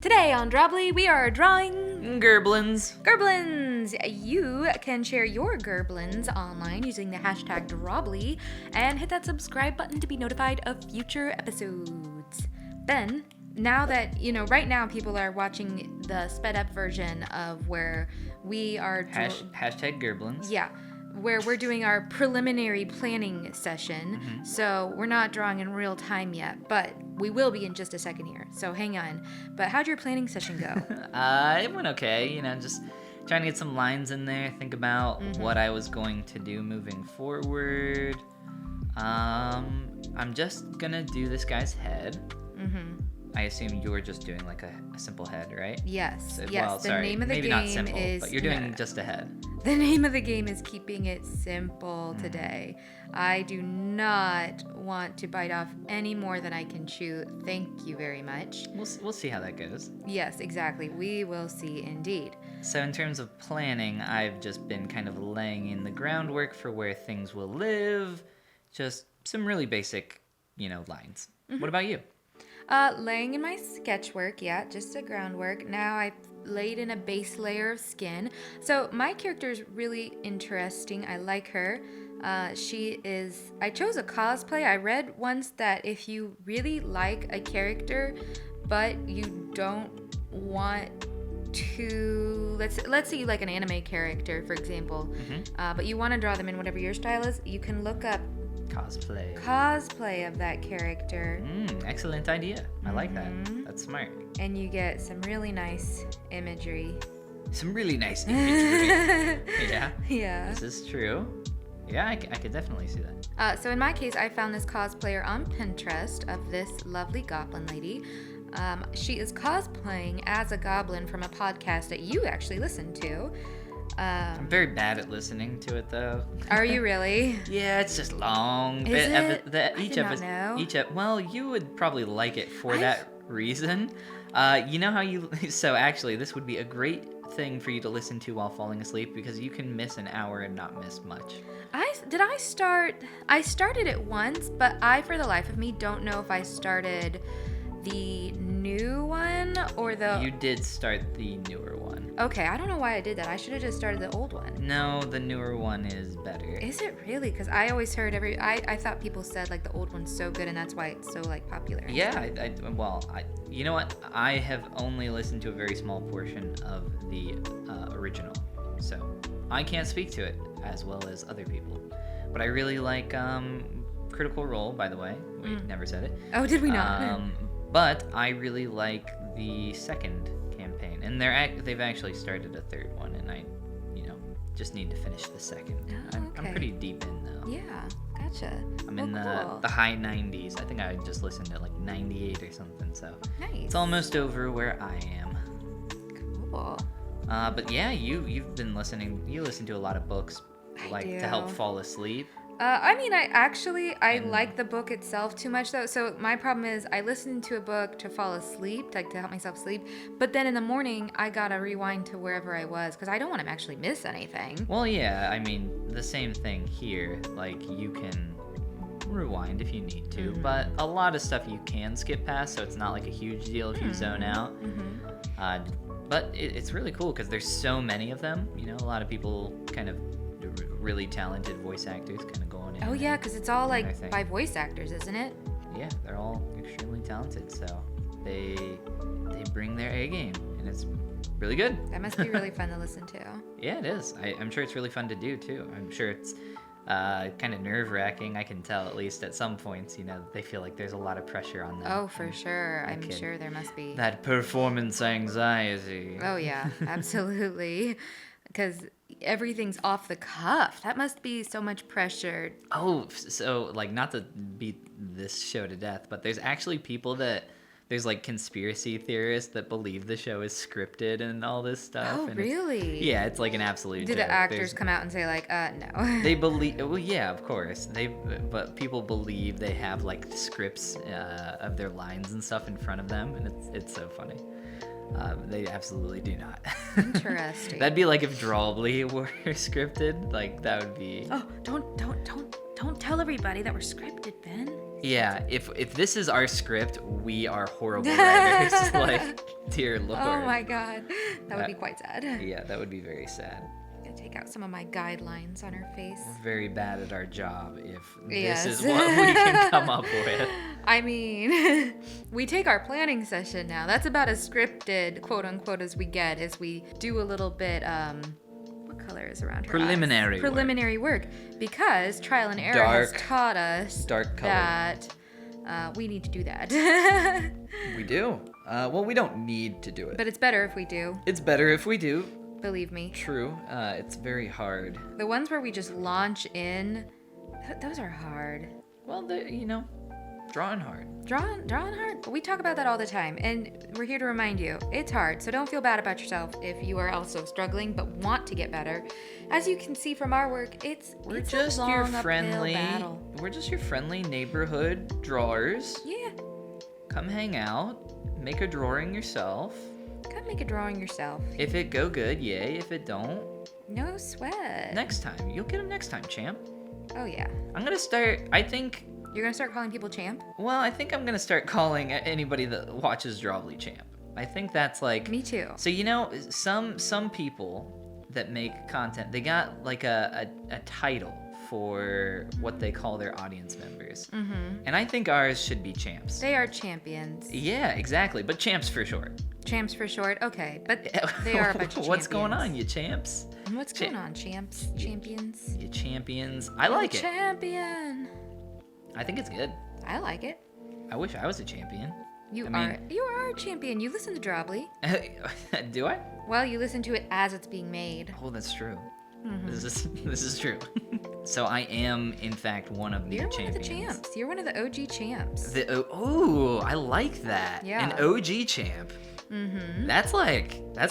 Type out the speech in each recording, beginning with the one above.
Today on Drawbli, we are drawing Goblins. Goblins! You can share your Goblins online using the hashtag Drawbli and hit that subscribe button to be notified of future episodes. Then, now that, right now people are watching the sped up version of where we are... Hashtag Goblins. Yeah. Where we're doing our preliminary planning session. Mm-hmm. So we're not drawing in real time yet, but we will be in just a second here. So hang on. But how'd your planning session go? It went okay. Just trying to get some lines in there, think about what I was going to do moving forward. I'm just gonna do this guy's head. Mm-hmm. I assume you were just doing like a simple head, right? Yes. Well, the name of the maybe game not simple, is... but you're doing just a head. The name of the game is keeping it simple today. I do not want to bite off any more than I can chew. Thank you very much. We'll see how that goes. Yes, exactly. We will see indeed. So in terms of planning, I've just been kind of laying in the groundwork for where things will live. Just some really basic, lines. Mm-hmm. What about you? Laying in my sketch work, just a groundwork. Now I've laid in a base layer of skin. So my character is really interesting. I like her. I chose a cosplay. I read once that if you really like a character, but you don't want to, let's say you like an anime character, for example, but you want to draw them in whatever your style is, you can look up cosplay of that character. Excellent idea. I like that. That's smart. And you get some really nice imagery. Yeah. Yeah. This is true. Yeah, I could definitely see that. So in my case, I found this cosplayer on Pinterest of this lovely goblin lady. She is cosplaying as a goblin from a podcast that you actually listen to. I'm very bad at listening to it, though. Are you really? Yeah, it's just long. Is it? Each I did not know. Well, you would probably like it for that reason. You know how so actually, this would be a great thing for you to listen to while falling asleep because you can miss an hour and not miss much. I started it once, but I, for the life of me, don't know if I started the new one or the... You did start the newer one. Okay, I don't know why I did that. I should have just started the old one. No, the newer one is better. Is it really? Because I always heard I thought people said like the old one's so good and that's why it's so like popular. Yeah, you know what? I have only listened to a very small portion of the original, so I can't speak to it as well as other people. But I really like Critical Role, by the way. We never said it. Oh, did we not? But I really like the second campaign, and they've actually started a third one, and I, just need to finish the second. Oh, okay. I'm pretty deep in though. Yeah, gotcha. I'm in the high 90s. I think I just listened to like 98 or something. So nice. It's almost over where I am. Cool. But yeah, you've been listening. You listen to a lot of books, to help fall asleep. I like the book itself too much, though. So my problem is I listen to a book to fall asleep, to help myself sleep. But then in the morning, I gotta rewind to wherever I was because I don't want to actually miss anything. Well, yeah, the same thing here. Like, you can rewind if you need to, but a lot of stuff you can skip past, so it's not like a huge deal if you zone out. But it's really cool because there's so many of them. A lot of people kind of really talented voice actors kind of going in. Oh yeah, because it's all like by voice actors, isn't it? Yeah, they're all extremely talented, so they bring their A game, and it's really good. That must be really fun to listen to. Yeah, it is. I'm sure it's really fun to do too. I'm sure it's kind of nerve-wracking. I can tell, at least at some points, they feel like there's a lot of pressure on them. Oh, for sure. I'm sure there must be. That performance anxiety. Oh yeah, absolutely. Because everything's off the cuff. That must be so much pressure. Oh, so not to beat this show to death, but there's actually people there's conspiracy theorists that believe the show is scripted and all this stuff. Oh, and really? Yeah, it's like an absolute Do joke. the actors come out and say no? They believe, well, yeah, of course. But people believe they have scripts of their lines and stuff in front of them, and it's so funny. They absolutely do not. Interesting. That'd be like if Drawbli were scripted. That would be. Oh, don't tell everybody that we're scripted, Ben. Yeah, if this is our script, we are horrible writers. Like, dear Lord. Oh my god. That would be quite sad. Yeah, that would be very sad. I'm gonna take out some of my guidelines on her face. We're very bad at our job if Yes. this is what we can come up with. I mean, we take our planning session now. That's about as scripted, quote unquote, as we get, as we do a little bit, what color is around her eyes? Preliminary work. Because trial and error has taught us dark color. that we need to do that. We do. Well, we don't need to do it. But it's better if we do. It's better if we do. Believe me. True. It's very hard. The ones where we just launch in, those are hard. Well, drawing hard. Drawing hard. We talk about that all the time, and we're here to remind you, it's hard. So don't feel bad about yourself if you are also struggling but want to get better. As you can see from our work, it's just a long your uphill friendly. battle. We're just your friendly neighborhood drawers. Yeah. Come hang out. Make a drawing yourself. Come make a drawing yourself. If it go good, yay. If it don't, No sweat. next time. You'll get them next time, champ. Oh yeah. I'm gonna start. I think You're gonna start calling people champ? I'm gonna start calling anybody that watches Drawbli champ. I think that's like. Me too. So some people that make content, they got like a title for what they call their audience members. Mm-hmm. And I think ours should be champs. They are champions. Yeah, exactly. But champs for short. Champs for short. Okay, but they are a bunch of champions. What's going on, you champs? What's going on, champs? Champions? You champions. I like it. Champion. I think it's good. I like it. I wish I was a champion. You are a champion. You listen to Drawbli. Do I? Well, you listen to it as it's being made. Oh, that's true. Mm-hmm. This is true. So I am, in fact, one of the You're champions. one of the champs. You're one of the OG champs. Oh, I like that. Yeah. An OG champ. Mm-hmm. That's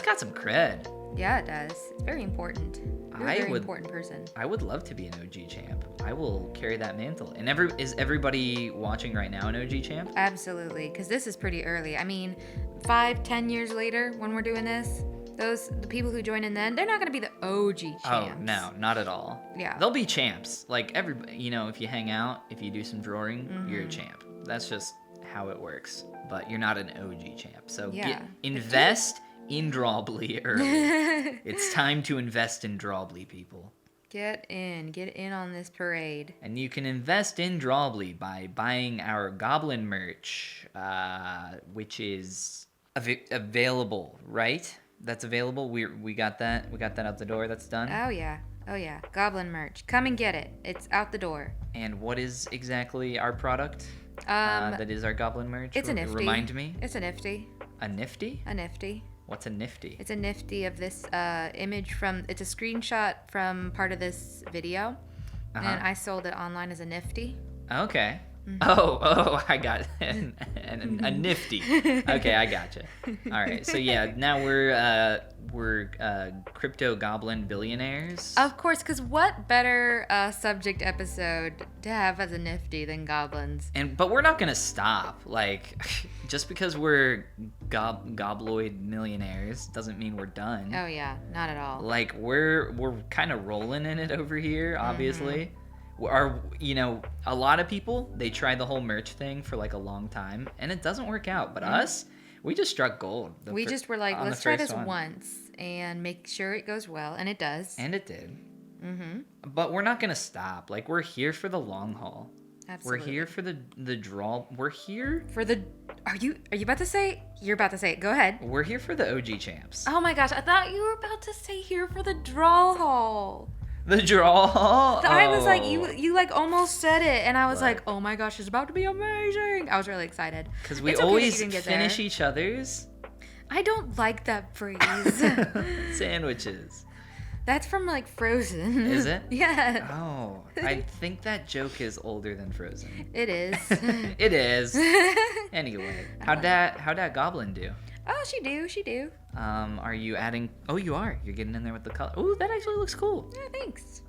got some cred. Yeah, it does. It's very important. You're a very important person. I would love to be an OG champ. I will carry that mantle. And is everybody watching right now an OG champ? Absolutely, because this is pretty early. I mean, 5-10 years later, when we're doing this, the people who join in then, they're not going to be the OG champs. Oh, no, not at all. Yeah. They'll be champs. Like, everybody, if you hang out, if you do some drawing, you're a champ. That's just how it works. But you're not an OG champ. So invest in Drawbli early. It's time to invest in Drawbli, people. Get in on this parade. And you can invest in Drawbli by buying our Goblin merch, which is available, right? That's available. We got that. We got that out the door. That's done. Oh yeah. Goblin merch. Come and get it. It's out the door. And what is exactly our product? That is our Goblin merch. It's a nifty. Remind me. It's a nifty. A nifty? A nifty. What's a nifty? It's a nifty of this image it's a screenshot from part of this video, and I sold it online as a nifty. Okay. Mm-hmm. Oh, I got it. a nifty. Okay, I gotcha. All right, so yeah, now we're crypto goblin billionaires. Of course, because what better subject episode to have as a nifty than goblins? But we're not gonna stop. Like, just because we're gobloid millionaires doesn't mean we're done. Oh yeah, not at all. Like we're kind of rolling in it over here, obviously. A lot of people, they try the whole merch thing for like a long time and it doesn't work out. But us, we just struck gold. We just were like, let's try this once and make sure it goes well. And it does. And it did. Mm-hmm. But we're not going to stop. Like, we're here for the long haul. Absolutely. We're here for the draw. We're here for the. Are you about to say? You're about to say it. Go ahead. We're here for the OG champs. Oh my gosh! I thought you were about to say here for the draw haul. The draw haul. I was like, you like almost said it, and I was like, oh my gosh, it's about to be amazing. I was really excited. Because we always finish each other's. I don't like that phrase. Sandwiches. That's from like Frozen. Is it? Yeah. Oh, I think that joke is older than Frozen. It is. It is. Anyway, how'd that Goblin do? Oh, she do. Are you adding? Oh, you are. You're getting in there with the color. Oh, that actually looks cool. Yeah, thanks.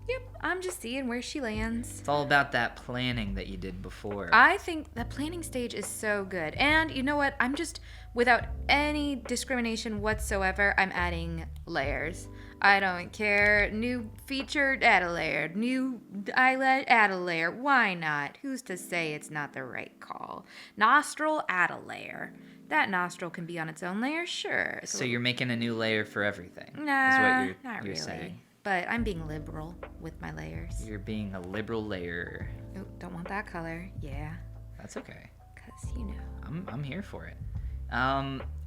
Yep, I'm just seeing where she lands. It's all about that planning that you did before. I think the planning stage is so good. And you know what? I'm just, without any discrimination whatsoever, I'm adding layers. I don't care. New featured, add a layer. New eyelash, add a layer. Why not? Who's to say it's not the right call? Nostril, add a layer. That nostril can be on its own layer, sure. So you're making a new layer for everything. Nah, is what you're not really. saying. But I'm being liberal with my layers. You're being a liberal layer. Oh, don't want that color. Yeah. That's okay. Cause you know. I'm here for it.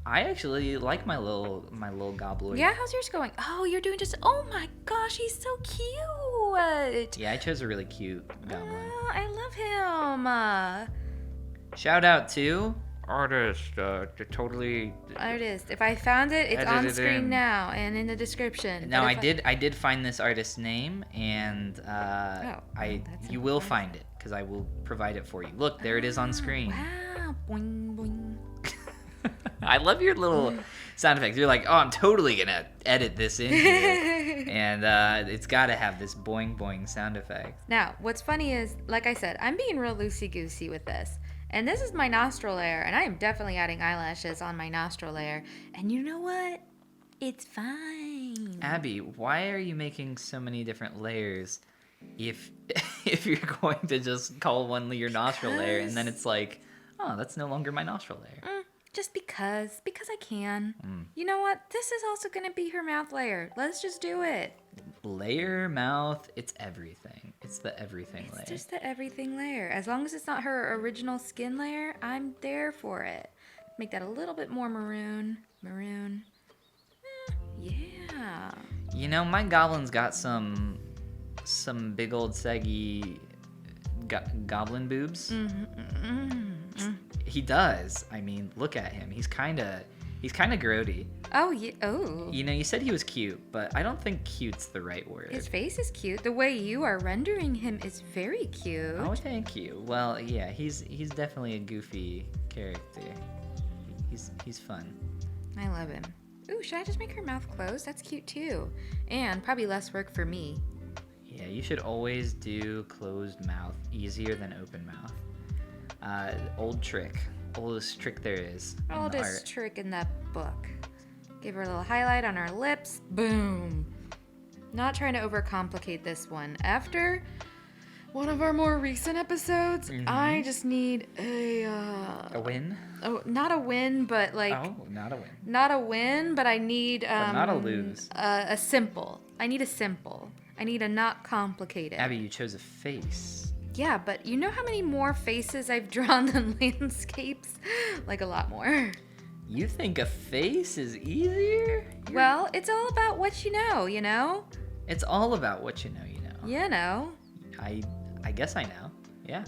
I actually like my little goblin. Yeah, how's yours going? Oh, you're doing just. Oh my gosh, he's so cute. Yeah, I chose a really cute goblin. Oh, I love him. Shout out to artist. Totally. Artist. If I found it, it's on screen now and in the description. No, I did find this artist's name, and you will find it because I will provide it for you. Look, there it is on screen. Wow. Boing boing. I love your little sound effects. You're like, oh, I'm totally gonna edit this in here, and it's got to have this boing boing sound effect. Now, what's funny is, like I said, I'm being real loosey goosey with this, and this is my nostril layer, and I am definitely adding eyelashes on my nostril layer. And you know what? It's fine. Abby, why are you making so many different layers? If you're going to just call one your nostril layer, and then it's like, oh, that's no longer my nostril layer. Just because I can. You know what? This is also going to be her mouth layer. Let's just do it. Layer, mouth, it's everything. It's the everything layer. It's just the everything layer. As long as it's not her original skin layer, I'm there for it. Make that a little bit more maroon. Yeah. You know, my goblin's got some big old saggy goblin boobs. He does. I mean, look at him. He's kind of grody. Oh, yeah. Oh. You know, you said he was cute, but I don't think cute's the right word. His face is cute. The way you are rendering him is very cute. Oh, thank you. Well, yeah, he's definitely a goofy character. He's fun. I love him. Ooh, should I just make her mouth closed? That's cute too. And probably less work for me. Yeah, you should always do closed mouth. Easier than open mouth. Oldest trick there is. Oldest trick in that book. Give her a little highlight on her lips. Boom. Not trying to overcomplicate this one. After one of our more recent episodes, I just need a win? Oh, not a win, but like... Oh, not a win. Not a win, but I need... but not a lose. A simple. I need a simple. I need a not complicated. Abby, you chose a face. Yeah, but you know how many more faces I've drawn than landscapes? Like a lot more. You think a face is easier? Well, it's all about what you know, you know? It's all about what you know, you know. You know. I guess I know. Yeah.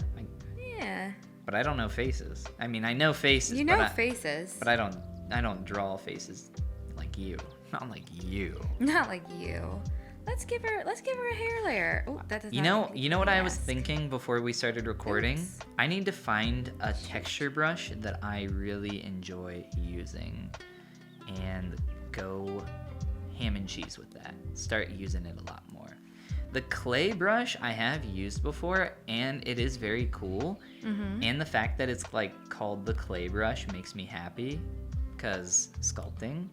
Yeah. But I don't know faces. I mean, I know faces. You know faces. But I don't draw faces like you. Not like you. Not like you. Let's give her a hair layer. Oh, that does You not know what I was thinking before we started recording? Oops. I need to find a texture brush that I really enjoy using and go ham and cheese with that. Start using it a lot more. The clay brush I have used before, and it is very cool. And the fact that it's like called the clay brush makes me happy, because sculpting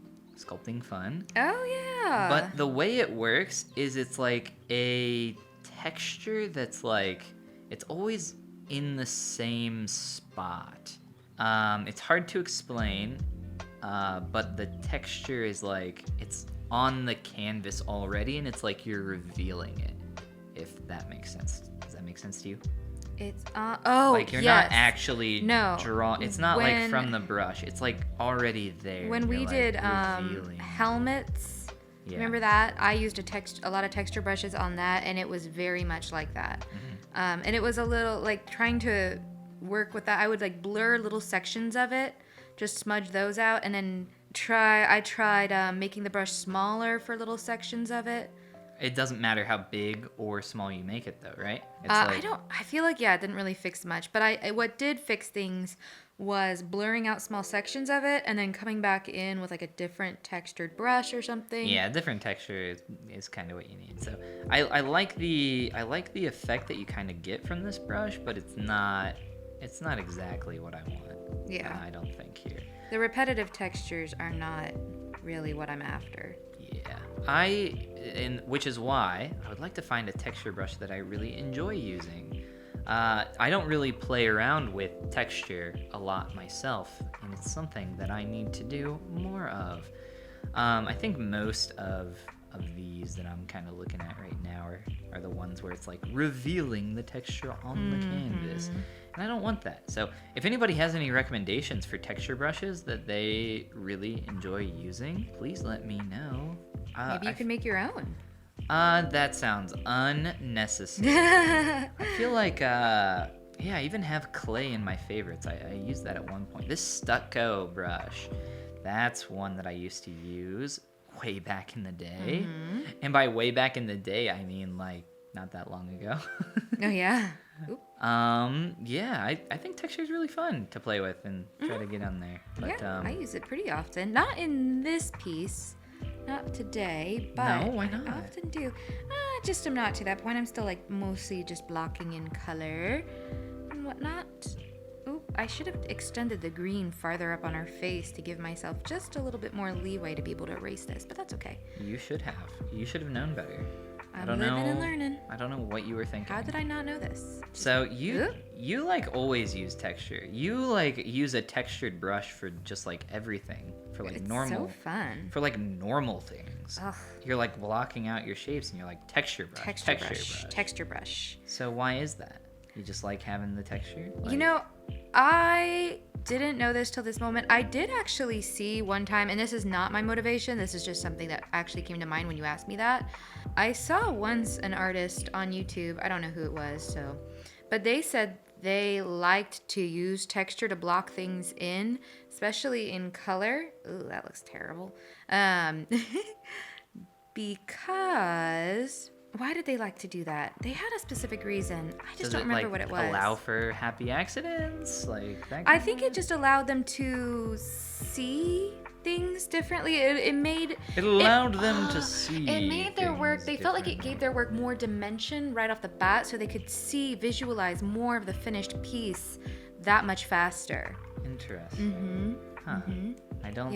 fun. Oh yeah. But the way it works is it's like a texture that's like, it's always in the same spot. It's hard to explain, but the texture is like, it's on the canvas already, and it's like you're revealing it, if that makes sense. Does that make sense to you? It's like you're not actually no. It's not like from the brush. It's like already there. When we did revealing. Helmets, remember that? I used a lot of texture brushes on that, and it was very much like that. And it was a little like trying to work with that. I would like blur little sections of it, just smudge those out, and then I tried making the brush smaller for little sections of it. It doesn't matter how big or small you make it, though, right? It's I feel like, yeah, it didn't really fix much. But what did fix things was blurring out small sections of it and then coming back in with like a different textured brush or something. Yeah, different texture is kind of what you need. So I like the effect that you kind of get from this brush, but it's not exactly what I want. Yeah. I don't think here. The repetitive textures are not really what I'm after. Yeah. Which is why I would like to find a texture brush that I really enjoy using. I don't really play around with texture a lot myself, and it's something that I need to do more of. I think most of these that I'm kind of looking at right now are the ones where it's like revealing the texture on the canvas, and I don't want that. So if anybody has any recommendations for texture brushes that they really enjoy using, please let me know. Maybe you can make your own. That sounds unnecessary. I feel like, I even have clay in my favorites. I used that at one point. This stucco brush, that's one that I used to use way back in the day. And by way back in the day, I mean, like, not that long ago. Oh, yeah. Oop. Yeah, I think texture is really fun to play with and try to get on there. But, Yeah, I use it pretty often. Not in this piece. Not today, but No, why not? I often do. Just I'm not to that point. I'm still like mostly just blocking in color and whatnot. Oop, I should have extended the green farther up on our face to give myself just a little bit more leeway to be able to erase this, but that's okay. You should have. You should have known better. I'm living and learning. I don't know what you were thinking. How did I not know this? So you like always use texture. You like use a textured brush for just like everything. For like It's normal. so fun. For like normal things. Ugh. You're like blocking out your shapes and you're like texture brush. Texture brush. So why is that? You just like having the texture? You know, I didn't know this till this moment. I did actually see one time, and this is not my motivation, this is just something that actually came to mind when you asked me that. I saw once an artist on YouTube, I don't know who it was, but they said they liked to use texture to block things in, especially in color. Ooh, that looks terrible. Because... why did they like to do that? They had a specific reason. I just don't remember what it was. Allow for happy accidents? Like that? I think it just allowed them to see things differently. It allowed them to see. It made their work, they felt like it gave their work more dimension right off the bat, so they could visualize more of the finished piece that much faster. Interesting. Huh. I don't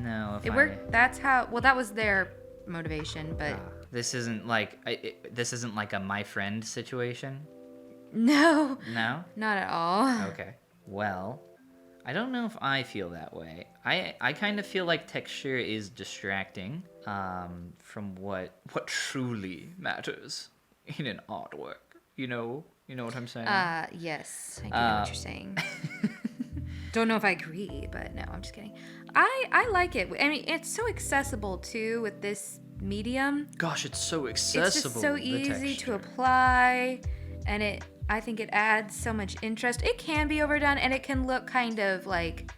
know if it worked. That's how, well, that was their motivation, but this isn't like a my friend situation. No, not at all. Okay, well, I don't know if I feel that way. I kind of feel like texture is distracting from what truly matters in an artwork. You know what I'm saying? Yes, I get what you're saying. Don't know if I agree, but no, I'm just kidding. I like it. I mean, it's so accessible too with this medium. Gosh, it's so accessible. It's just so easy to apply, and I think it adds so much interest. It can be overdone, and it can look kind of like,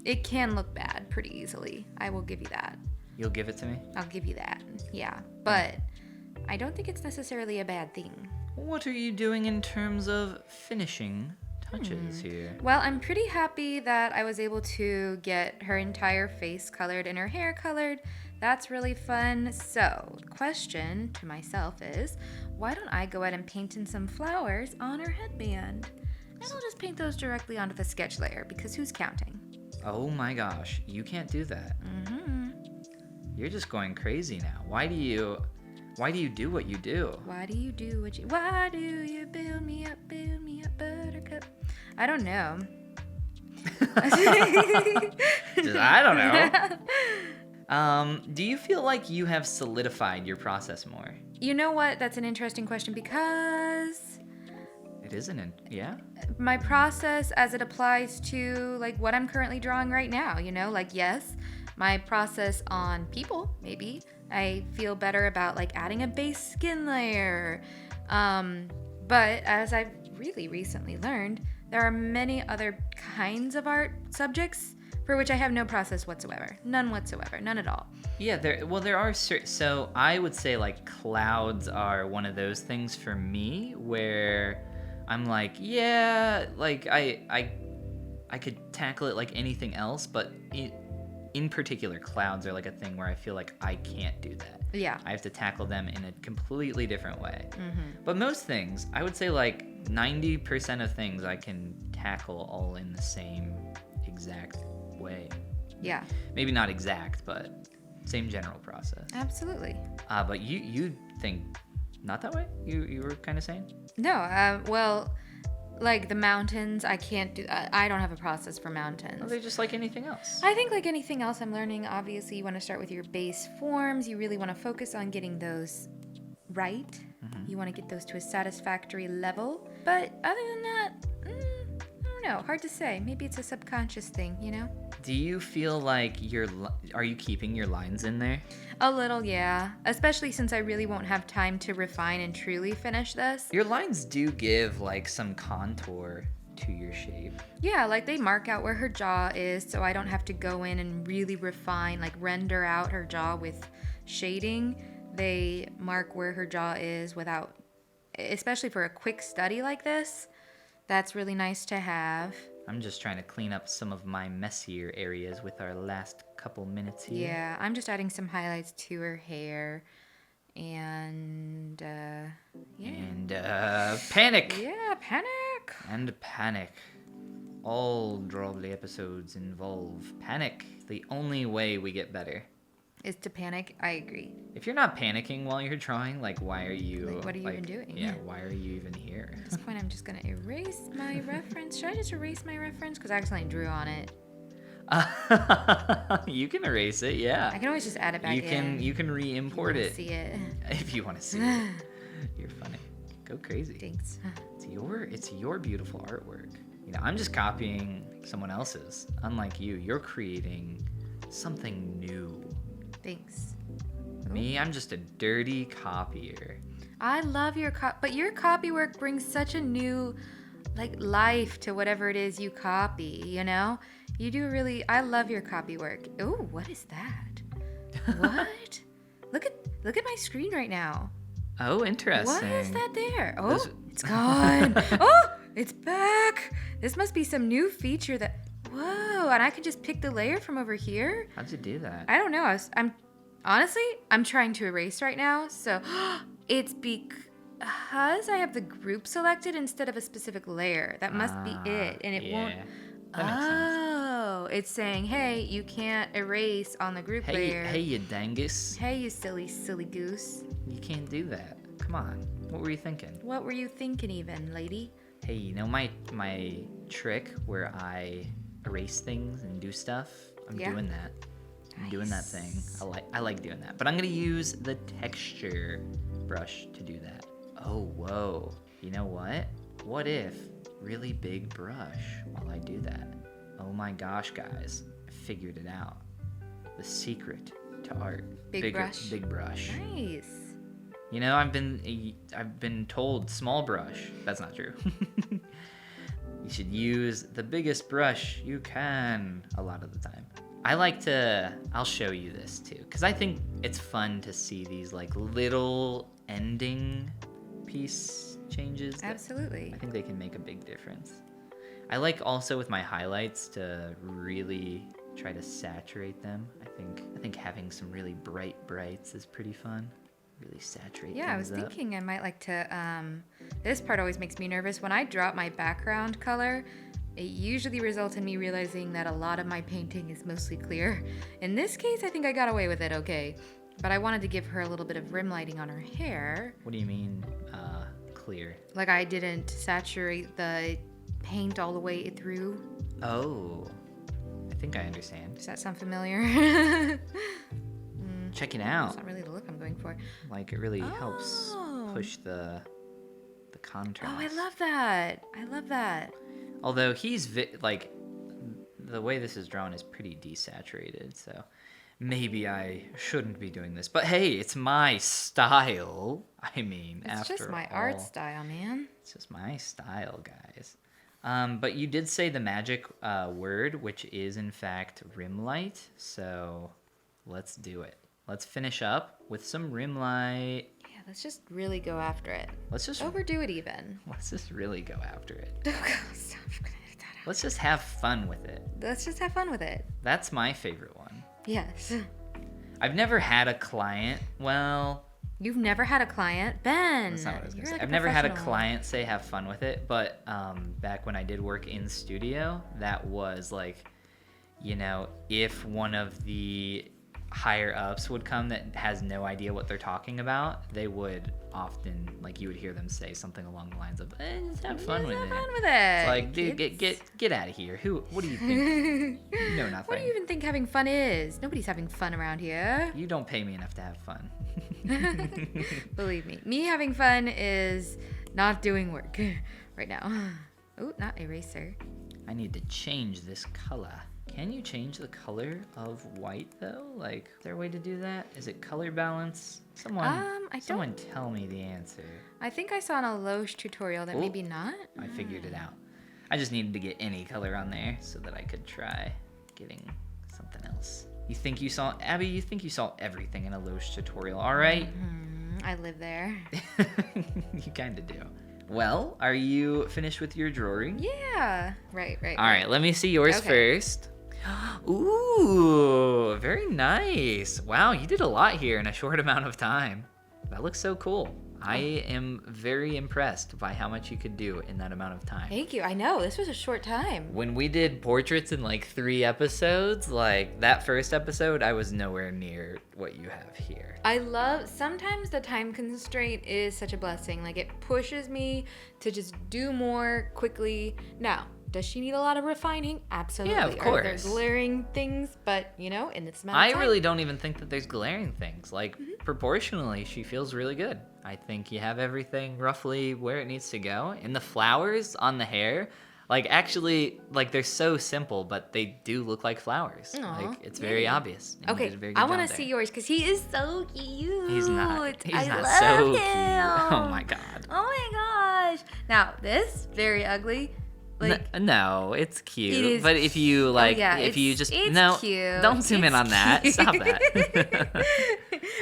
it can look bad pretty easily. I will give you that. You'll give it to me? I'll give you that, yeah. But I don't think it's necessarily a bad thing. What are you doing in terms of finishing touches here? Well, I'm pretty happy that I was able to get her entire face colored and her hair colored. That's really fun. So, the question to myself is, why don't I go ahead and paint in some flowers on her headband? And I'll just paint those directly onto the sketch layer, because who's counting? Oh my gosh, you can't do that. You're just going crazy now. Why do you do what you do? Why do you build me up, buttercup? I don't know. I don't know. Do you feel like you have solidified your process more? You know what? That's an interesting question, because it isn't. Yeah. My process as it applies to like what I'm currently drawing right now, like yes, my process on people, maybe I feel better about like adding a base skin layer. But as I've really recently learned, there are many other kinds of art subjects for which I have no process whatsoever. None whatsoever. None at all. Yeah, there are certain... So I would say, like, clouds are one of those things for me where I'm like, yeah, like, I could tackle it like anything else, but in particular, clouds are like a thing where I feel like I can't do that. Yeah. I have to tackle them in a completely different way. But most things, I would say like 90% of things I can tackle all in the same exact way. Yeah. Maybe not exact, but same general process. Absolutely. But you think not that way? You were kind of saying? No, well, like the mountains, I can't do. I don't have a process for mountains. Are they just like anything else? I think like anything else I'm learning, obviously you want to start with your base forms. You really want to focus on getting those right. You want to get those to a satisfactory level. But other than that, I don't know. Hard to say. Maybe it's a subconscious thing, you know? Do you feel like are you keeping your lines in there? A little, yeah. Especially since I really won't have time to refine and truly finish this. Your lines do give like some contour to your shape. Yeah, like they mark out where her jaw is, so I don't have to go in and really refine, like render out her jaw with shading. They mark where her jaw is without, especially for a quick study like this. That's really nice to have. I'm just trying to clean up some of my messier areas with our last couple minutes here. Yeah, I'm just adding some highlights to her hair. And, yeah. And, panic! Yeah, panic! And panic. All Drawbli episodes involve panic. The only way we get better. Is to panic. I agree. If you're not panicking while you're drawing, like, why are you... Like, what are you even doing? Yeah, why are you even here? At this point, I'm just going to erase my reference. Should I just erase my reference? Because I accidentally drew on it. You can erase it, yeah. I can always just add it back in. You can re-import it. See it. If you want to see it. You're funny. Go crazy. Thanks. It's your beautiful artwork. You know, I'm just copying someone else's. Unlike you, you're creating something new. Thanks. Me, I'm just a dirty copier. I love your but your copy work brings such a new life to whatever it is you copy, you know? You do really I love your copy work. Oh, what is that? What? Look at my screen right now. Oh, interesting. What is that there? Oh, it's gone. Oh, it's back. This must be some new feature that whoa, and I can just pick the layer from over here? How'd you do that? I don't know. I'm trying to erase right now, so it's because I have the group selected instead of a specific layer. That must be it, and it won't. That makes sense. Oh, it's saying, hey, you can't erase on the group layer. Hey, you dangus. Hey, you silly goose. You can't do that. Come on. What were you thinking? What were you thinking, even, lady? Hey, you know my trick where I erase things and do stuff? I'm doing that. I'm doing that thing. I like doing that. But I'm gonna use the texture brush to do that. Oh, whoa. You know what? What if really big brush while I do that? Oh my gosh, guys. I figured it out. The secret to art. Big brush. Big brush. Nice. You know, I've been told small brush. That's not true. You should use the biggest brush you can a lot of the time. I'll show you this too, because I think it's fun to see these like little ending piece changes. Absolutely. I think they can make a big difference. I like also with my highlights to really try to saturate them. I think having some really bright brights is pretty fun. Really saturate Yeah, I was thinking I might like to, this part always makes me nervous. When I drop my background color, it usually results in me realizing that a lot of my painting is mostly clear. In this case, I think I got away with it okay. But I wanted to give her a little bit of rim lighting on her hair. What do you mean, clear? Like I didn't saturate the paint all the way through. Oh, I think I understand. Does that sound familiar? Check it out. That's not really the look I'm going for. Like it really helps push the contrast. Oh, I love that. I love that. Although he's like the way this is drawn is pretty desaturated, so maybe I shouldn't be doing this. But hey, it's my style. I mean, it's after just my all, art style, man. It's just my style, guys. But you did say the magic word, which is in fact rim light. So let's do it. Let's finish up with some rim light. Yeah, let's just really go after it. Let's just overdo it even. Let's just really go after it. Oh, God, stop. I'm gonna edit that out. Let's just have fun with it. Let's just have fun with it. That's my favorite one. Yes. I've never had a client. Well, you've never had a client, Ben. That's not what I was gonna say. Like I've never had a client say have fun with it, but back when I did work in studio, that was like, you know, if one of the higher ups would come that has no idea what they're talking about, they would often, like, you would hear them say something along the lines of, just have fun with it. It's like, dude, get out of here. What do you think? You know nothing. What do you even think having fun is? Nobody's having fun around here. You don't pay me enough to have fun. Believe me having fun is not doing work right now. Oh, not eraser. I need to change this color. Can you change the color of white though? Like, is there a way to do that? Is it color balance? Someone tell me the answer. I think I saw in a Loesch tutorial that maybe not. I figured it out. I just needed to get any color on there so that I could try getting something else. Abby, you think you saw everything in a Loesch tutorial, all right? I live there. You kind of do. Well, are you finished with your drawing? Yeah. Right. All right, let me see yours first. Ooh, very nice. Wow, you did a lot here in a short amount of time. That looks so cool. I am very impressed by how much you could do in that amount of time. Thank you. I know, this was a short time. When we did portraits in like 3 episodes, like that first episode, I was nowhere near what you have here. Sometimes the time constraint is such a blessing. Like, it pushes me to just do more quickly. Now, does she need a lot of refining? Absolutely. Yeah, of course. Are there glaring things? But, in this amount of time. I really don't even think that there's glaring things. Like, proportionally, she feels really good. I think you have everything roughly where it needs to go. And the flowers on the hair, like, actually, like, they're so simple, but they do look like flowers. Aww, like, it's very obvious. And okay, I want to see yours because he is so cute. He's not I so love cute. him. Oh my god. Oh my gosh. Now, this, very ugly. Like, no, it's cute. It is but if you like, it's cute. Don't zoom in on that. Cute. Stop that.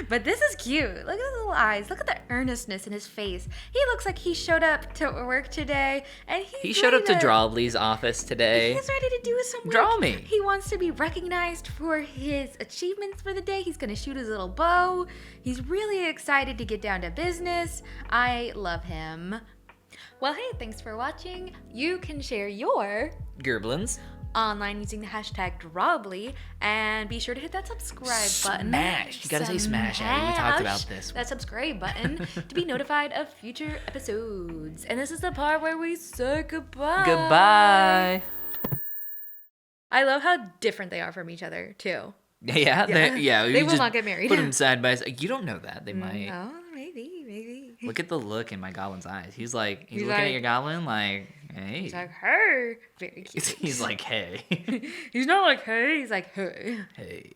But this is cute. Look at his little eyes. Look at the earnestness in his face. He looks like he showed up to work today, and he showed up to Drawbli's office today. He's ready to do some work. Draw me. He wants to be recognized for his achievements for the day. He's gonna shoot his little bow. He's really excited to get down to business. I love him. Well, hey, thanks for watching. You can share your Goblins online using the hashtag Drawbli, and be sure to hit that subscribe button. Smash! You gotta say smash, Abby. We talked about this. That subscribe button to be notified of future episodes. And this is the part where we say goodbye. Goodbye. I love how different they are from each other, too. Yeah. They will not get married. Put them side by side. You don't know that. They might. Oh, maybe. Look at the look in my goblin's eyes. He's looking at your goblin like, hey. He's like, her. Very cute. He's like, hey. He's not like, hey. He's like, hey. Hey.